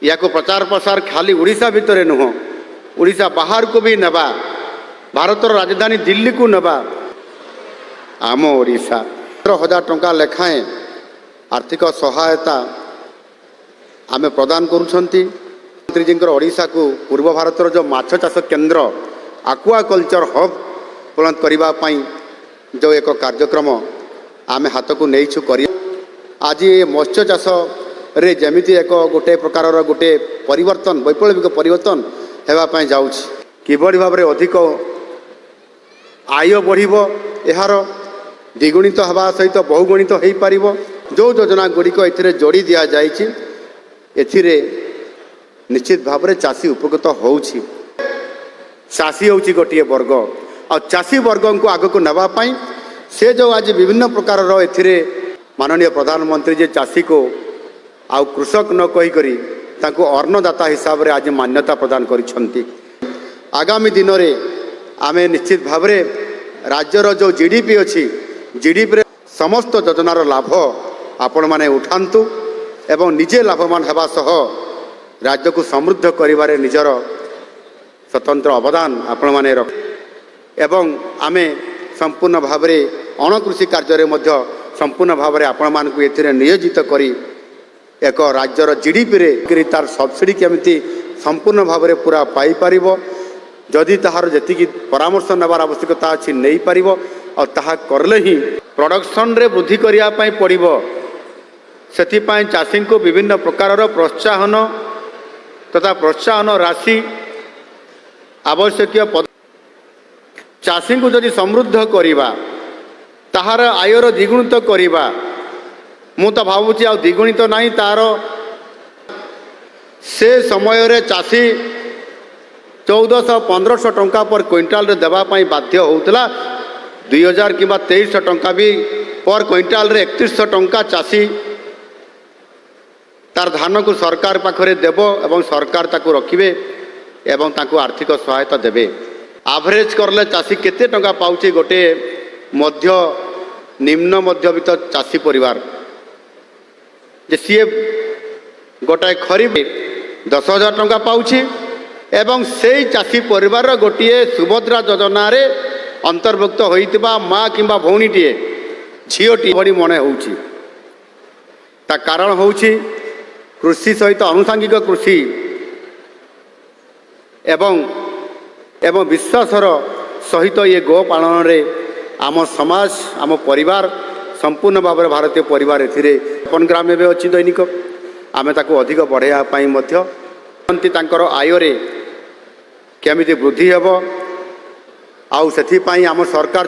या प्रचार प्रसार खाली ओडिशा भितर नुह ओडिशा बाहर को भी नवा भारतर राजधानी दिल्ली को नवा आम ओडिशा 1,000 टंका लेखाएं आर्थिक सहायता आमे प्रदान करुछंती। मंत्री ओडिशा को पूर्व भारतर जो माछ चाष केन्द्र आक्वा कल्चर हब बुलंद करने जो एक कार्यक्रम आमे हाथ को नहीं कर आज मत्स्य चाष रे जमिति एक गोटे प्रकार गोटे परिवर्तन वैप्लविक परिवर्तन होगापाई जाउछि किभଳି भाबरे अधिक आय बढ़िबो एहार द्विगुणित हवा सहित बहुगुणित हो पारिबो। जो योजना गुड़िक एथिरे जोड़ी दिया जाइछि एथिरे निश्चित भावरे चाषी उपकृत होउछि। चाषी होउछि गोटे वर्ग आ चाषी वर्ग को आगक नवा पाई से जो आज विभिन्न प्रकार एथिरे माननीय प्रधानमंत्री जे चाषी को आउ कृषक न कही करी तांको अन्नदाता हिसाब रे आज मान्यता प्रदान करिसंती। आगामी दिन रे आमे निश्चित भावरे राज्यर जो जीडीपी अच्छी जीडीपी रे समस्त योजनार लाभ आपण माने उठांतु एवं निजे लाभवान हेबा सह राज्य को समृद्ध करिवारे निजर स्वतंत्र अवदान आपण माने रख एवं आमे संपूर्ण भावरे अणकृषि कार्य मध्य संपूर्ण भावरे आपण मानकु एथिरे नियोजित करी एक राज्यर जीडीपी रे तार सब्सिडी केमिति संपूर्ण भावरे पूरा पाई पारिबो जदि ताहार जेतिकी परामर्श नेबार आवश्यकता अछि नहीं पारिबो और ताहा करले ही प्रोडक्शन रे वृद्धि करिया पई पड़िबो। सेथि पई चाषी को विभिन्न प्रकार प्रोत्साहन तथा प्रोत्साहन राशि आवश्यक चाषी को जदि समृद्ध करिबा ताहार आयर द्विगुणित करिबा मु तो भावुची आ द्विगुणित नहीं तार से समय रे चाषी 1400-1500 टंका पर क्विंटाल रे देवा पाई बाध्य होउतला 2000 किंबा 2300 टंका भी पर क्विंटाल रे 3100 टंका चाषी तार धान को सरकार पाखरे देबो एवं सरकार ताको रखिबे एवं ताको आर्थिक सहायता देबे। एवरेज करले चाषी केते टंका पाउची गोटे मध्य निम्न मध्यवित्त चाषी परिवार जे सीए गोटाए खरीफ 10,000 टंका पाउची एवं से चाषी परिवार गोटे सुभद्रा योजना रे अंतर्भुक्त होइतिबा माँ किंबा भौणीटीए झीओटी भली मने होउची। ता कारण होउची कृषि सहित अनुसांगिक कृषि एवं विश्वासर सहित ये गो पालन रे आम समाज आम परिवार संपूर्ण भाव भारतीय परिवार एथिरे अपन ग्राम में अच्छी दैनिक आमे ताको अधिक बढ़ाया पाई मध्य तांकर आयरे केमिति वृद्धि हेबो आउ सेथि पाई आम सरकार